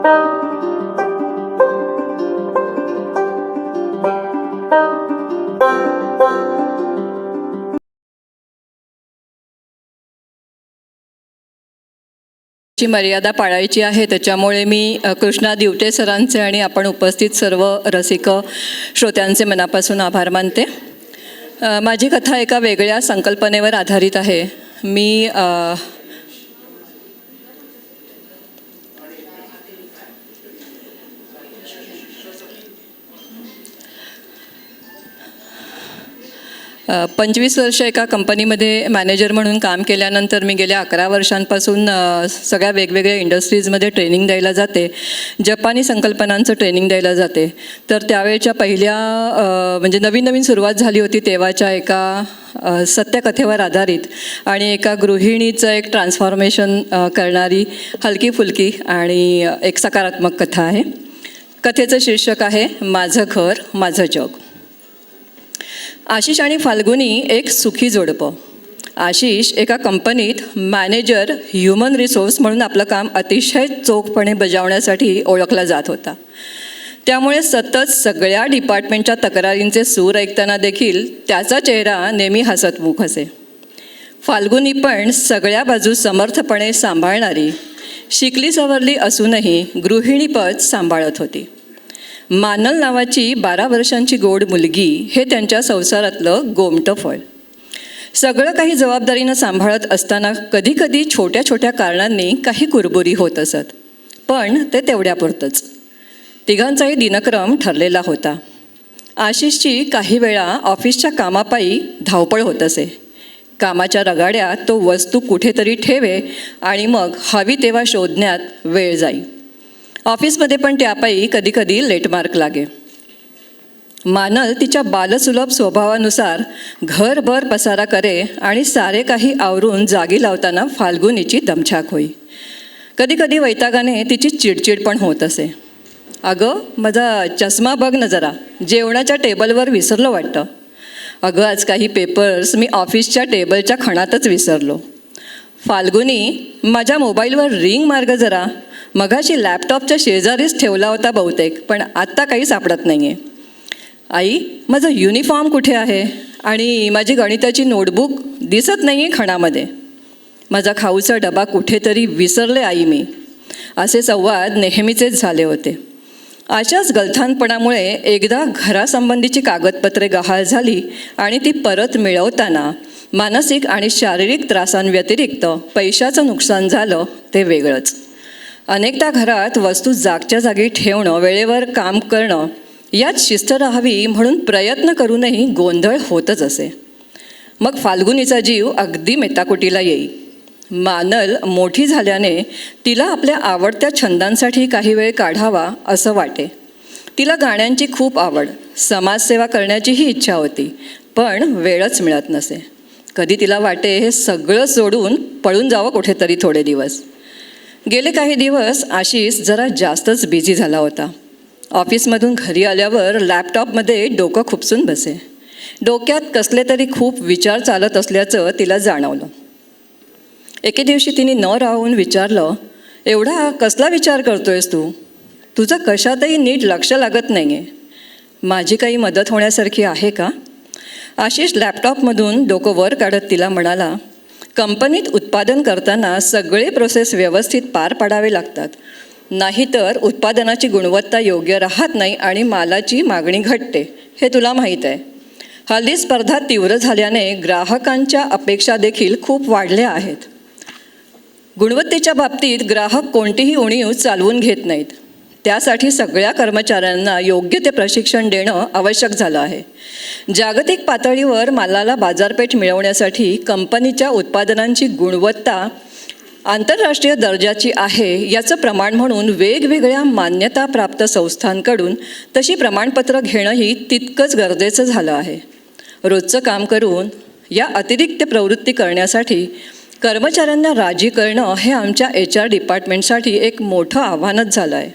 ची मर्यादा पाळायची आहे, त्याच्यामुळे मी कृष्णा दिवटे सरांचे आणि आपण उपस्थित सर्व रसिक श्रोत्यांचे मनापासून आभार मानते. माझी कथा एका वेगळ्या संकल्पनेवर आधारित आहे. मी पंचवीस वर्ष एका कंपनीमध्ये मॅनेजर म्हणून काम केल्यानंतर मी गेल्या 11 वर्षांपासून सगळ्या वेगवेगळ्या इंडस्ट्रीजमध्ये ट्रेनिंग द्यायला जाते. जपानी संकल्पनांचं ट्रेनिंग द्यायला जाते. तर त्यावेळच्या पहिल्या म्हणजे नवीन सुरुवात झाली होती तेव्हाच्या एका सत्यकथेवर आधारित आणि एका गृहिणीचं एक ट्रान्सफॉर्मेशन करणारी हलकी फुलकी आणि एक सकारात्मक कथा आहे. कथेचं शीर्षक आहे माझं घर माझं जग. आशिष आणि फाल्गुनी एक सुखी जोडपं. आशिष एका कंपनीत मॅनेजर ह्युमन रिसोर्स म्हणून आपलं काम अतिशय चोखपणे बजावण्यासाठी ओळखला जात होता. त्यामुळे सतत सगळ्या डिपार्टमेंटच्या तक्रारींचे सूर ऐकताना देखील त्याचा चेहरा नेहमी हसतमुख असे. फाल्गुनी पण सगळ्या बाजू समर्थपणे सांभाळणारी, शिकली सवरली असूनही गृहिणीपद सांभाळत होती. मानल नावाची 12 वर्षांची गोड मुलगी हे त्यांच्या संसारातलं गोमटं फळ. सगळं काही जबाबदारीनं सांभाळत असताना कधीकधी छोट्या छोट्या कारणांनी काही कुरबुरी होत असत, पण ते तेवढ्यापुरतंच. तिघांचाही दिनक्रम ठरलेला होता. आशिषची काही वेळा ऑफिसच्या कामापायी धावपळ होत असे. कामाच्या रगाड्यात तो वस्तू कुठेतरी ठेवे आणि मग हवी तेव्हा शोधण्यात वेळ जाई. ऑफिसमध्ये पण त्यापायी कधीकधी लेटमार्क लागे. मानल तिच्या बालसुलभ स्वभावानुसार घरभर पसारा करे आणि सारे काही आवरून जागी लावताना फाल्गुनीची दमछाक होई. कधीकधी वैतागाने तिची चिडचिड पण होत असे. अगं माझा चष्मा बघ ना जरा, जेवणाच्या टेबलवर विसरलं वाटतं. अगं आज काही पेपर्स मी ऑफिसच्या टेबलच्या खणातच विसरलो. फाल्गुनी माझ्या मोबाईलवर रिंग मार्ग जरा, मगाशी लॅपटॉपच्या शेजारीच ठेवला होता बहुतेक, पण आत्ता काही सापडत नाही आहे. आई माझं युनिफॉर्म कुठे आहे आणि माझी गणिताची नोटबुक दिसत नाही आहे खणामध्ये. माझा खाऊचा डबा कुठेतरी विसरले आई मी. असे संवाद नेहमीचेच झाले होते. अशाच गलथानपणामुळे एकदा घरासंबंधीची कागदपत्रे गहाळ झाली आणि ती परत मिळवताना मानसिक आणि शारीरिक त्रासांव्यतिरिक्त पैशाचं नुकसान झालं ते वेगळंच. अनेकदा घरात वस्तू जागच्या जागी ठेवणं, वेळेवर काम करणं यात शिस्त राहावी म्हणून प्रयत्न करूनही गोंधळ होतच असे. मग फाल्गुनीचा जीव अगदी मेटाकुटीला येई. मानल मोठी झाल्याने तिला आपल्या आवडत्या छंदांसाठी काही वेळ काढावा असं वाटे. तिला गाण्यांची खूप आवड, समाजसेवा करण्याचीही इच्छा होती, पण वेळच मिळत नसे. कधी तिला वाटे हे सगळं सोडून पळून जावं कुठेतरी थोडे दिवस. गेले काही दिवस आशिष जरा जास्तच बिझी झाला होता. ऑफिसमधून घरी आल्यावर लॅपटॉपमध्ये डोकं खुपसून बसे. डोक्यात कसले तरी खूप विचार चालत असल्याचं तिला जाणवलं. एके दिवशी तिने न राहून विचारलं, एवढा कसला विचार करतोयस तू? तुझं कशातही नीट लक्ष लागत नाही आहे. माझी काही मदत होण्यासारखी आहे का? आशिष लॅपटॉपमधून डोकं वर काढत तिला म्हणाला, कंपनीत उत्पादन करताना सगळे प्रोसेस व्यवस्थित पार पाडावे लागतात, नाहीतर उत्पादनाची गुणवत्ता योग्य राहत नाही आणि मालाची मागणी घटते, हे तुला माहीत आहे. हल्ली स्पर्धा तीव्र झाल्याने ग्राहकांच्या अपेक्षा देखील खूप वाढल्या आहेत. गुणवत्तेच्या बाबतीत ग्राहक कोणतीही उणीव चालवून घेत नाहीत. त्यासाठी सगळ्या कर्मचाऱ्यांना योग्य ते प्रशिक्षण देणं आवश्यक झालं आहे. जागतिक पातळीवर मालाला बाजारपेठ मिळवण्यासाठी कंपनीच्या उत्पादनांची गुणवत्ता आंतरराष्ट्रीय दर्जाची आहे याचं प्रमाण म्हणून वेगवेगळ्या मान्यताप्राप्त संस्थांकडून तशी प्रमाणपत्र घेणंही तितकंच गरजेचं झालं आहे. रोजचं काम करून या अतिरिक्त प्रवृत्ती करण्यासाठी कर्मचाऱ्यांना राजी करणं हे आमच्या HR डिपार्टमेंटसाठी एक मोठं आव्हानच झालं आहे.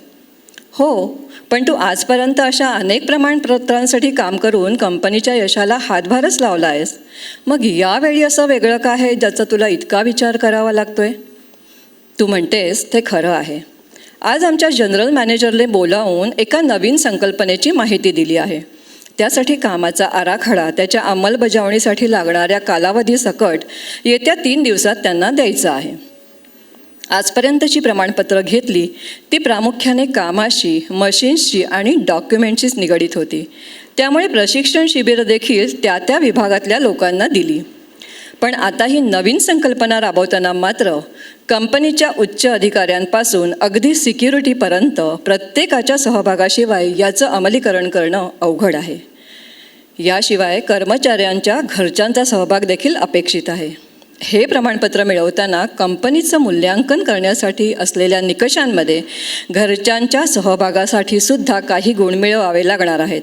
हो, पण तू आजपर्यंत अशा अनेक प्रमाणपत्रांसाठी काम करून कंपनीच्या यशाला हातभारच लावला आहेस. मग यावेळी असं वेगळं काय आहे ज्याचा तुला इतका विचार करावा लागतोय? तू म्हणतेस ते खरं आहे. आज आमच्या जनरल मॅनेजरने बोलावून एका नवीन संकल्पनेची माहिती दिली आहे. त्यासाठी कामाचा आराखडा, त्याच्या अंमलबजावणीसाठी लागणाऱ्या कालावधीसकट येत्या 3 दिवसात त्यांना द्यायचा आहे. आजपर्यंतची प्रमाणपत्र घेतली ती प्रामुख्याने कामाशी, मशीन्सशी आणि डॉक्युमेंटशीच निगडीत होती. त्यामुळे प्रशिक्षण शिबिरं देखील त्या विभागातल्या लोकांना दिली. पण आता ही नवीन संकल्पना राबवताना मात्र कंपनीच्या उच्च अधिकाऱ्यांपासून अगदी सिक्युरिटीपर्यंत प्रत्येकाच्या सहभागाशिवाय याचं अंमलीकरण करणं अवघड आहे. याशिवाय कर्मचाऱ्यांच्या घरच्यांचा सहभाग देखील अपेक्षित आहे. हे प्रमाणपत्र मिळवताना कंपनीचं मूल्यांकन करण्यासाठी असलेल्या निकषांमध्ये घरच्यांच्या सहभागासाठी सुद्धा काही गुण मिळवावे लागणार आहेत.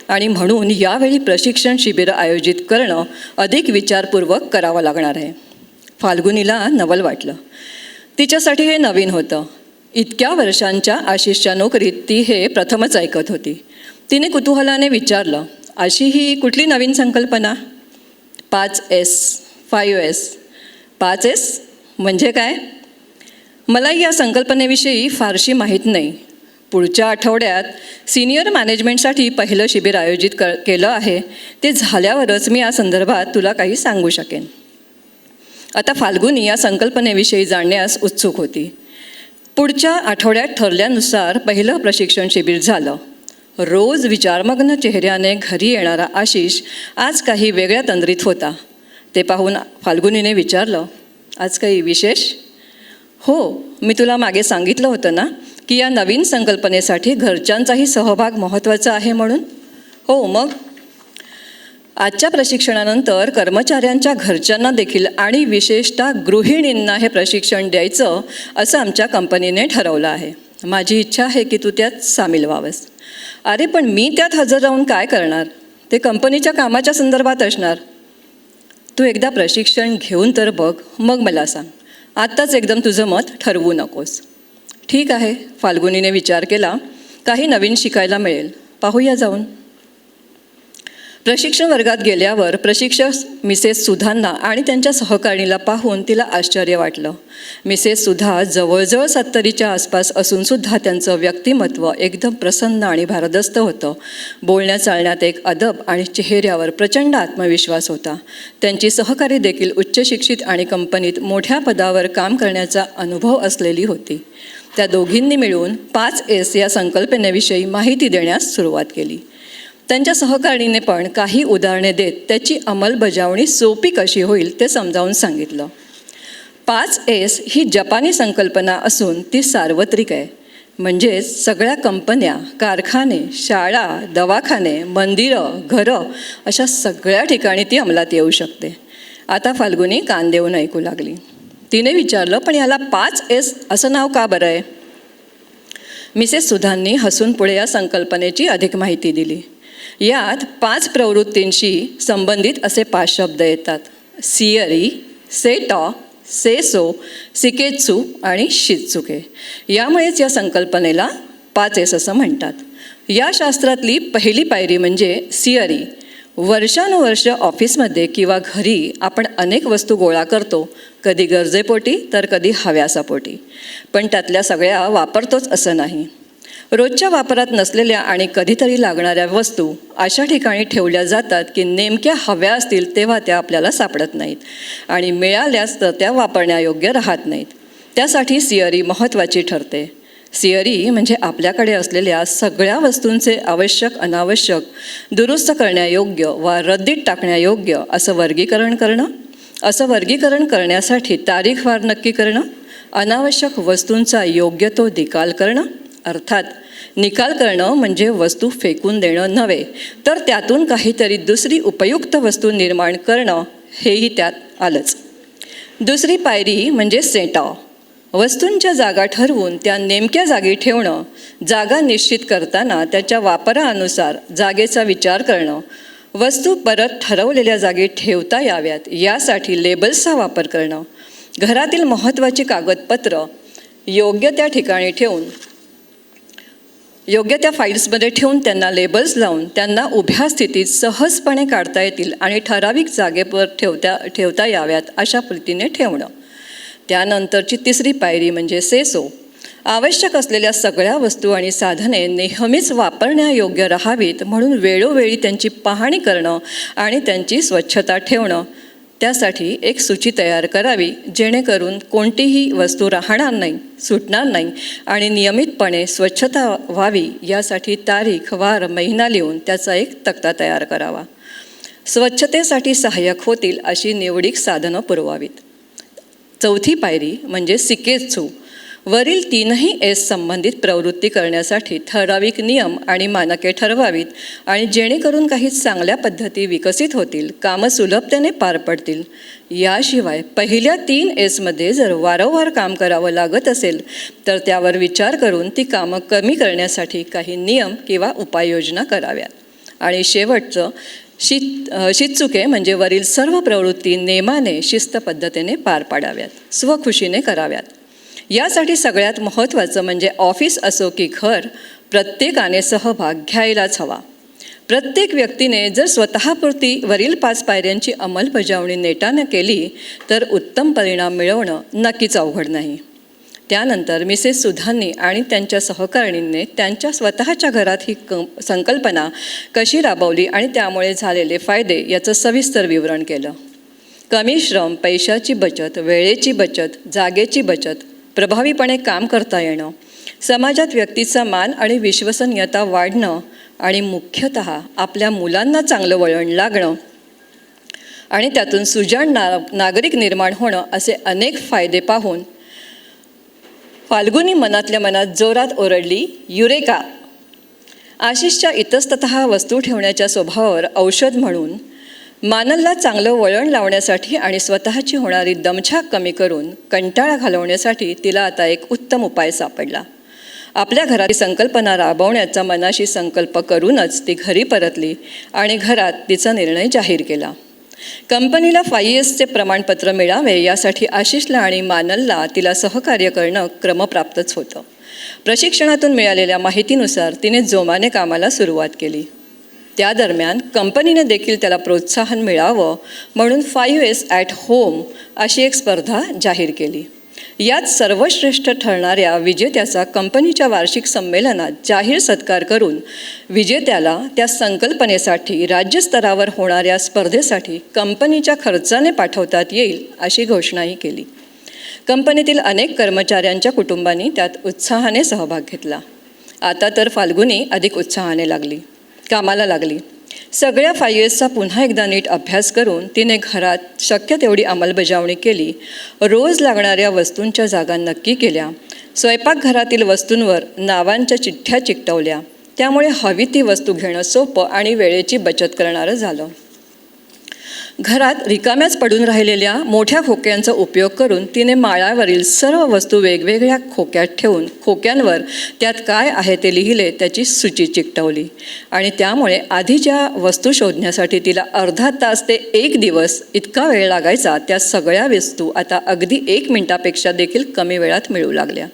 आणि म्हणून यावेळी प्रशिक्षण शिबिरं आयोजित करणं अधिक विचारपूर्वक करावं लागणार आहे. फाल्गुनीला नवल वाटलं. तिच्यासाठी हे नवीन होतं. इतक्या वर्षांच्या आशिषच्या नोकरीत ती हे प्रथमच ऐकत होती. तिने कुतूहलाने विचारलं, अशी ही कुठली नवीन संकल्पना? 5S, 5S. 5S म्हणजे काय? मला या संकल्पनेविषयी फारशी माहीत नाही. पुढच्या आठवड्यात सिनियर मॅनेजमेंटसाठी पहिलं शिबिर आयोजित केलं आहे. ते झाल्यावरच मी या संदर्भात तुला काही सांगू शकेन. आता फाल्गुनी या संकल्पनेविषयी जाणण्यास उत्सुक होती. पुढच्या आठवड्यात ठरल्यानुसार पहिलं प्रशिक्षण शिबिर झालं. रोज विचारमग्न चेहऱ्याने घरी येणारा आशिष आज काही वेगळ्या तंद्रीत होता. ते पाहून फाल्गुनीने विचारलं, आज काही विशेष? हो, मी तुला मागे सांगितलं होतं ना की या नवीन संकल्पनेसाठी घरच्यांचाही सहभाग महत्त्वाचा आहे म्हणून. हो, मग आजच्या प्रशिक्षणानंतर कर्मचाऱ्यांच्या घरच्यांना देखील आणि विशेषतः गृहिणींना हे प्रशिक्षण द्यायचं असं आमच्या कंपनीने ठरवलं आहे. माझी इच्छा आहे की तू त्यात सामील व्हावंस. अरे पण मी त्यात हजर राहून काय करणार? ते कंपनीच्या कामाच्या संदर्भात असणार. तू एकदा प्रशिक्षण घेऊन तर बघ, मग मला सांग. आत्ताच एकदम तुझं मत ठरवू नकोस. ठीक आहे, फाल्गुनीने विचार केला. काही नवीन शिकायला मिळेल, पाहूया जाऊन. प्रशिक्षण वर्गात गेल्यावर प्रशिक्षक मिसेस सुधांना आणि त्यांच्या सहकारिणीला पाहून तिला आश्चर्य वाटलं. मिसेस सुधा जवळजवळ 70च्या आसपास असूनसुद्धा त्यांचं व्यक्तिमत्व एकदम प्रसन्न आणि भारदस्त होतं. बोलण्या चालण्यात एक अदब आणि चेहऱ्यावर प्रचंड आत्मविश्वास होता. त्यांची सहकारी देखील उच्च शिक्षित आणि कंपनीत मोठ्या पदावर काम करण्याचा अनुभव असलेली होती. त्या दोघींनी मिळून 5S या संकल्पनेविषयी माहिती देण्यास सुरुवात केली. त्यांच्या सहकारिणीने पण काही उदाहरणे देत त्याची अंमलबजावणी सोपी कशी होईल ते समजावून सांगितलं. 5S ही जपानी संकल्पना असून ती सार्वत्रिक आहे. म्हणजेच सगळ्या कंपन्या, कारखाने, शाळा, दवाखाने, मंदिरं, घरं अशा सगळ्या ठिकाणी ती अंमलात येऊ शकते. आता फाल्गुनी कान देऊन ऐकू लागली. तिने विचारलं, पण याला 5S असं नाव का बरं आहे? मिसेस सुधांनी हसून पुढे या संकल्पनेची अधिक माहिती दिली. यात 5 प्रवृत्तींशी संबंधित असे 5 शब्द येतात. सियरी, सेटॉ, सेसो, सिकेत्सू आणि शित्सुके. यामुळेच या संकल्पनेला 5S असं म्हणतात. या शास्त्रातली पहिली पायरी म्हणजे सियरी. वर्षानुवर्ष ऑफिसमध्ये किंवा घरी आपण अनेक वस्तू गोळा करतो, कधी गरजेपोटी तर कधी हव्यासापोटी. पण त्यातल्या सगळ्या वापरतोच असं नाही. रोजच्या वापरात नसलेल्या आणि कधीतरी लागणाऱ्या वस्तू अशा ठिकाणी ठेवल्या जातात की नेमक्या हव्या असतील तेव्हा त्या आपल्याला सापडत नाहीत आणि मिळाल्यास तर त्या वापरण्यायोग्य राहत नाहीत. त्यासाठी सियरी महत्त्वाची ठरते. सियरी म्हणजे आपल्याकडे असलेल्या सगळ्या वस्तूंचे आवश्यक, अनावश्यक, दुरुस्त करण्यायोग्य वा रद्दीत टाकण्यायोग्य असं वर्गीकरण करणं. असं वर्गीकरण करण्यासाठी तारीखवार नक्की करणं, अनावश्यक वस्तूंचा योग्य तो निकाल करणं. अर्थात निकाल करणं म्हणजे वस्तू फेकून देणं नव्हे, तर त्यातून काहीतरी दुसरी उपयुक्त वस्तू निर्माण करणं हेही त्यात आलंच. दुसरी पायरी म्हणजे सेटॉ. वस्तूंच्या जागा ठरवून त्या नेमक्या जागी ठेवणं. जागा निश्चित करताना त्याच्या वापरानुसार जागेचा विचार करणं. वस्तू परत ठरवलेल्या जागी ठेवता याव्यात यासाठी लेबल्सचा वापर करणं. घरातील महत्त्वाची कागदपत्रं योग्य त्या ठिकाणी ठेवून, योग्य त्या फाईल्समध्ये ठेवून त्यांना लेबल्स लावून त्यांना उभ्या स्थितीत सहजपणे काढता येतील आणि ठराविक जागेवर ठेवता याव्यात अशा पद्धतीने ठेवणं. त्यानंतरची तिसरी पायरी म्हणजे सेसो. आवश्यक असलेल्या सगळ्या वस्तू आणि साधने नेहमीच वापरण्यायोग्य राहावीत म्हणून वेळोवेळी त्यांची पाहणी करणं आणि त्यांची स्वच्छता ठेवणं, त्यासाठी एक सूची तयार करावी जेणेकरून कोणतीही वस्तू राहणार नाही, सुटणार नाही आणि नियमितपणे स्वच्छता व्हावी यासाठी तारीख, वार, महिना लिहून त्याचा एक तक्ता तयार करावा. स्वच्छतेसाठी सहाय्यक होतील अशी निवडक साधनं पुरवावीत. चौथी पायरी म्हणजे सिकेत्सू. वरील 3ही एस संबंधित प्रवृत्ती करण्यासाठी ठराविक नियम आणि मानके ठरवावीत आणि जेणेकरून काही चांगल्या पद्धती विकसित होतील, कामं सुलभतेने पार पडतील. याशिवाय पहिल्या 3 एसमध्ये जर वारंवार काम करावं लागत असेल तर त्यावर विचार करून ती कामं कमी करण्यासाठी काही नियम किंवा उपाययोजना कराव्यात. आणि शेवटचं शितचुके म्हणजे वरील सर्व प्रवृत्ती नेमाने, शिस्त पद्धतीने पार पाडाव्यात, स्वखुशीने कराव्यात. यासाठी सगळ्यात महत्त्वाचं म्हणजे ऑफिस असो की घर, प्रत्येकाने सहभाग घ्यायलाच हवा. प्रत्येक व्यक्तीने जर स्वतःपुरती वरील 5 पायऱ्यांची अंमलबजावणी नेटाने केली तर उत्तम परिणाम मिळवणं नक्कीच अवघड नाही. त्यानंतर मिसेस सुधांनी आणि त्यांच्या सहकारिणींनी त्यांच्या स्वतःच्या घरात ही संकल्पना कशी राबवली आणि त्यामुळे झालेले फायदे याचं सविस्तर विवरण केलं. कमी श्रम, पैशाची बचत, वेळेची बचत, जागेची बचत, प्रभावीपणे काम करता येणं, समाजात व्यक्तीचा मान आणि विश्वसनीयता वाढणं आणि मुख्यतः आपल्या मुलांना चांगलं वळण लागणं आणि त्यातून सुजाण नागरिक निर्माण होणं असे अनेक फायदे पाहून फाल्गुनी मनातल्या मनात जोरात ओरडली, युरेका! आशिषच्या इतस्ततः वस्तू ठेवण्याच्या स्वभावावर औषध म्हणून मानलला चांगलं वळण लावण्यासाठी आणि स्वतःची होणारी दमछाक कमी करून कंटाळा घालवण्यासाठी तिला आता एक उत्तम उपाय सापडला. आपल्या घराची संकल्पना राबवण्याचा मनाशी संकल्प करूनच ती घरी परतली आणि घरात तिचा निर्णय जाहीर केला. कंपनीला 5Sचे प्रमाणपत्र मिळावे यासाठी आशिषला आणि मानलला तिला सहकार्य करणं क्रमप्राप्तच होतं. प्रशिक्षणातून मिळालेल्या माहितीनुसार तिने जोमाने कामाला सुरुवात केली. त्या दरम्यान कंपनीने देखील त्याला प्रोत्साहन मिळावं म्हणून 5S ॲट होम अशी एक स्पर्धा जाहीर केली. यात सर्वश्रेष्ठ ठरणाऱ्या विजेत्याचा कंपनीच्या वार्षिक संमेलनात जाहीर सत्कार करून विजेत्याला त्या संकल्पनेसाठी राज्यस्तरावर होणाऱ्या स्पर्धेसाठी कंपनीच्या खर्चाने पाठवतात येईल अशी घोषणाही केली. कंपनीतील अनेक कर्मचाऱ्यांच्या कुटुंबांनी त्यात उत्साहाने सहभाग घेतला. आता तर फाल्गुनी अधिक उत्साहाने कामाला लागली. सगळ्या 5Sचा पुन्हा एकदा नीट अभ्यास करून तिने घरात शक्य तेवढी अंमलबजावणी केली. रोज लागणाऱ्या वस्तूंच्या जागा नक्की केल्या. स्वयंपाकघरातील वस्तूंवर नावांच्या चिठ्ठ्या चिकटवल्या. त्यामुळे हवी ती वस्तू घेणं सोपं आणि वेळेची बचत करणारं झालं. घरात रिकाम्याच पडून राहिलेल्या मोठ्या खोक्यांचा उपयोग करून तिने माळावरील सर्व वस्तू वेगवेगळ्या खोक्यात ठेवून खोक्यांवर त्यात काय आहे ते लिहिले त्याची सूची चिकटवली आणि त्यामुळे आधी ज्या वस्तू शोधण्यासाठी तिला अर्धा तास ते 1 दिवस इतका वेळ लागायचा त्या सगळ्या वस्तू आता अगदी 1 मिनिटापेक्षा देखील कमी वेळात मिळू लागल्या.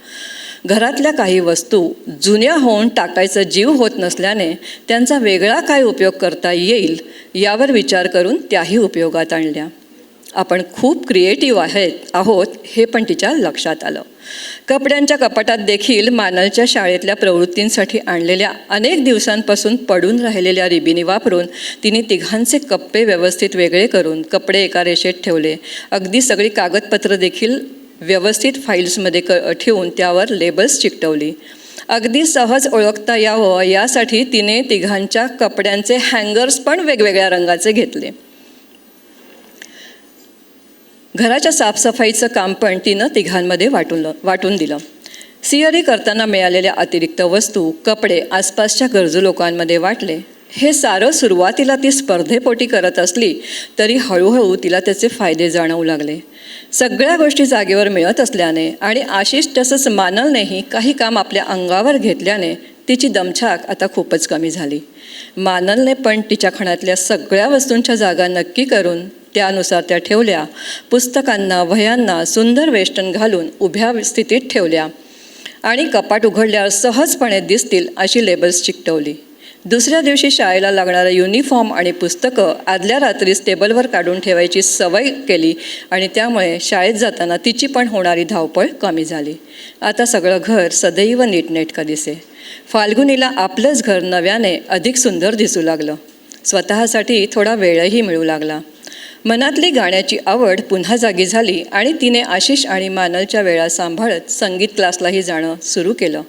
घरातल्या काही वस्तू जुन्या होऊन टाकायचा जीव होत नसल्याने त्यांचा वेगळा काय उपयोग करता येईल यावर विचार करून त्याही उपयोगात आणल्या. आपण खूप क्रिएटिव्ह आहोत हे पण तिच्या लक्षात आलं. कपड्यांच्या कपाटात देखील मानलच्या शाळेतल्या प्रवृत्तींसाठी आणलेल्या अनेक दिवसांपासून पडून राहिलेल्या रिबिनी वापरून तिने तिघांचे कप्पे व्यवस्थित वेगळे करून कपडे एका रेषेत ठेवले. अगदी सगळी कागदपत्र देखील व्यवस्थित फाईल्समध्ये ठेवून त्यावर लेबल्स चिकटवली. अगदी सहज ओळखता यावं यासाठी तिने तिघांच्या कपड्यांचे हँगर्स पण वेगवेगळ्या रंगाचे घेतले. घराच्या साफसफाईचं काम पण तिनं तिघांमध्ये वाटून दिलं. सिअरी करताना मिळालेल्या अतिरिक्त वस्तू, कपडे आसपासच्या गरजू लोकांमध्ये वाटले. हे सारं सुरुवातीला ती स्पर्धेपोटी करत असली तरी हळूहळू तिला त्याचे फायदे जाणवू लागले. सगळ्या गोष्टी जागेवर मिळत असल्याने आणि आशिष तसंच मानलनेही काही काम आपल्या अंगावर घेतल्याने तिची दमछाक आता खूपच कमी झाली. मानलने पण तिच्या खणातल्या सगळ्या वस्तूंच्या जागा नक्की करून त्यानुसार त्या ठेवल्या. पुस्तकांना, वह्यांना सुंदर वेष्टन घालून उभ्या स्थितीत ठेवल्या आणि कपाट उघडल्यावर सहजपणे दिसतील अशी लेबल्स चिकटवली. दुसऱ्या दिवशी शाळेला लागणारं युनिफॉर्म आणि पुस्तकं आदल्या रात्रीच टेबलवर काढून ठेवायची सवय केली आणि त्यामुळे शाळेत जाताना तिची पण होणारी धावपळ कमी झाली. आता सगळं घर सदैव नीटनेटकं दिसे. फाल्गुनीला आपलंच घर नव्याने अधिक सुंदर दिसू लागलं. स्वतःसाठी थोडा वेळही मिळू लागला. मनातली गाण्याची आवड पुन्हा जागी झाली आणि तिने आशिष आणि मानलच्या वेळा सांभाळत संगीत क्लासलाही जाणं सुरू केलं.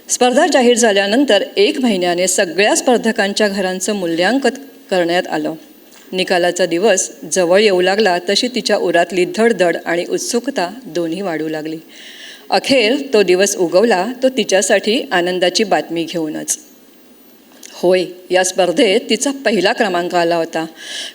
स्पर्धा जाहीर झाल्यानंतर 1 महिन्याने सगळ्या स्पर्धकांच्या घरांचं मूल्यांकन करण्यात आलं. निकालाचा दिवस जवळ येऊ लागला तशी तिच्या उरातली धडधड आणि उत्सुकता दोन्ही वाढू लागली. अखेर तो दिवस उगवला, तो तिच्यासाठी आनंदाची बातमी घेऊनच. होय, या स्पर्धेत तिचा पहिला क्रमांक आला होता.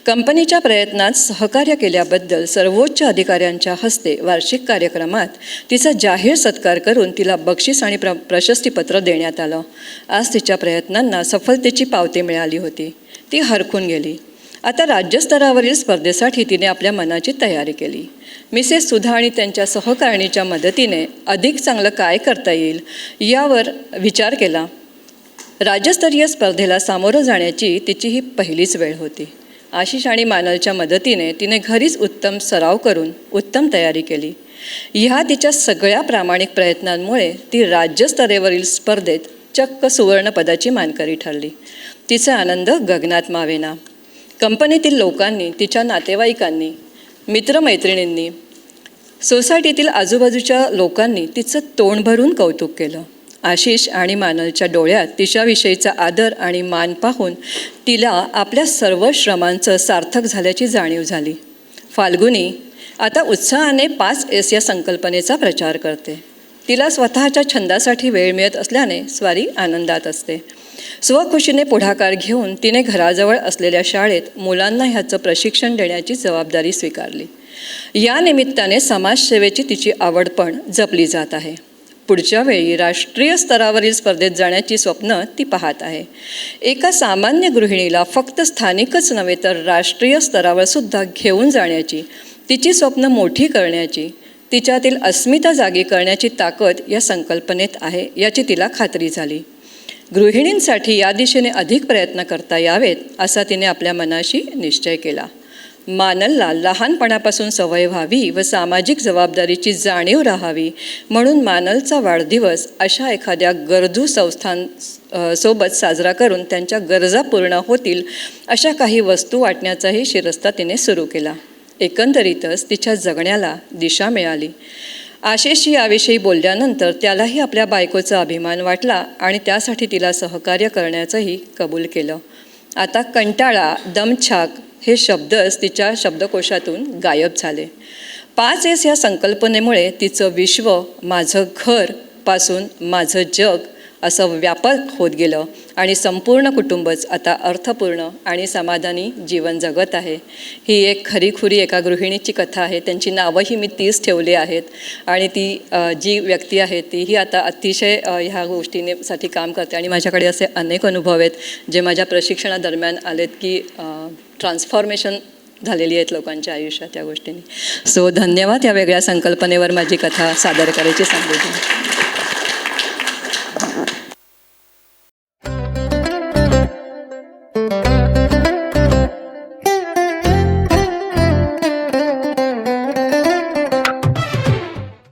कंपनीच्या प्रयत्नात सहकार्य केल्याबद्दल सर्वोच्च अधिकाऱ्यांच्या हस्ते वार्षिक कार्यक्रमात तिचा जाहीर सत्कार करून तिला बक्षीस आणि प्रशस्तीपत्र देण्यात आलं. आज तिच्या प्रयत्नांना सफलतेची पावती मिळाली होती. ती हरखून गेली. आता राज्यस्तरावरील स्पर्धेसाठी तिने आपल्या मनाची तयारी केली. मिसेस सुधा आणि त्यांच्या सहकारिणीच्या मदतीने अधिक चांगलं काय करता येईल यावर विचार केला. राज्यस्तरीय स्पर्धेला सामोरं जाण्याची तिची ही पहिलीच वेळ होती. आशिष आणि मानलच्या मदतीने तिने घरीच उत्तम सराव करून उत्तम तयारी केली. ह्या तिच्या सगळ्या प्रामाणिक प्रयत्नांमुळे ती राज्यस्तरेवरील स्पर्धेत चक्क सुवर्णपदाची मानकरी ठरली. तिचा आनंद गगनात मावेना. कंपनीतील लोकांनी, तिच्या नातेवाईकांनी, मित्रमैत्रिणींनी, सोसायटीतील आजूबाजूच्या लोकांनी तिचं तोंड भरून कौतुक केलं. आशिष आणि मानलच्या डोळ्यात तिच्याविषयीचा आदर आणि मान पाहून तिला आपल्या सर्व श्रमांचं सार्थक झाल्याची जाणीव झाली. फाल्गुनी आता उत्साहाने 5S या संकल्पनेचा प्रचार करते. तिला स्वतःच्या छंदासाठी वेळ मिळत असल्याने स्वारी आनंदात असते. स्वखुशीने पुढाकार घेऊन तिने घराजवळ असलेल्या शाळेत मुलांना ह्याचं प्रशिक्षण देण्याची जबाबदारी स्वीकारली. या निमित्ताने समाजसेवेची तिची आवड पण जपली जात आहे. पुढच्या वेळी राष्ट्रीय स्तरावरील स्पर्धेत जाण्याची स्वप्न ती पाहत आहे. एका सामान्य गृहिणीला फक्त स्थानिकच नव्हे तर राष्ट्रीय स्तरावर सुद्धा घेऊन जाण्याची, तिची स्वप्न मोठी करण्याची, तिच्यातील अस्मिता जागी करण्याची ताकद या संकल्पनेत आहे याची तिला खात्री झाली. गृहिणींसाठी या दिशेने अधिक प्रयत्न करता यावेत असा तिने आपल्या मनाशी निश्चय केला. मानलला लहानपणापासून सवय व्हावी व सामाजिक जबाबदारीची जाणीव राहावी म्हणून मानलचा वाढदिवस अशा एखाद्या गरजू संस्थांसोबत साजरा करून त्यांच्या गरजा पूर्ण होतील अशा काही वस्तू वाटण्याचाही शिरस्ता तिने सुरू केला. एकंदरीतच तिच्या जगण्याला दिशा मिळाली. आशिषशी याविषयी बोलल्यानंतर त्यालाही आपल्या बायकोचा अभिमान वाटला आणि त्यासाठी तिला सहकार्य करण्याचंही कबूल केलं. आता कंटाळा, दमछाक हे शब्दच तिच्या शब्दकोशातून गायब झाले. 5S या संकल्पनेमुळे तिचं विश्व माझं घर पासून माझं जग असं व्यापक होत गेलं आणि संपूर्ण कुटुंबच आता अर्थपूर्ण आणि समाधानी जीवन जगत आहे. ही एक खरीखुरी एका गृहिणीची कथा आहे. त्यांची नावंही मी 30 ठेवली आहेत आणि ती जी व्यक्ती आहे तीही आता अतिशय ह्या गोष्टीसाठी काम करते आणि माझ्याकडे असे अनेक अनुभव आहेत जे माझ्या प्रशिक्षणादरम्यान आलेत की ट्रान्सफॉर्मेशन झालेली आहेत लोकांच्या आयुष्यात या गोष्टींनी. सो धन्यवाद या वेगळ्या संकल्पनेवर माझी कथा सादर करायची संधी दिली.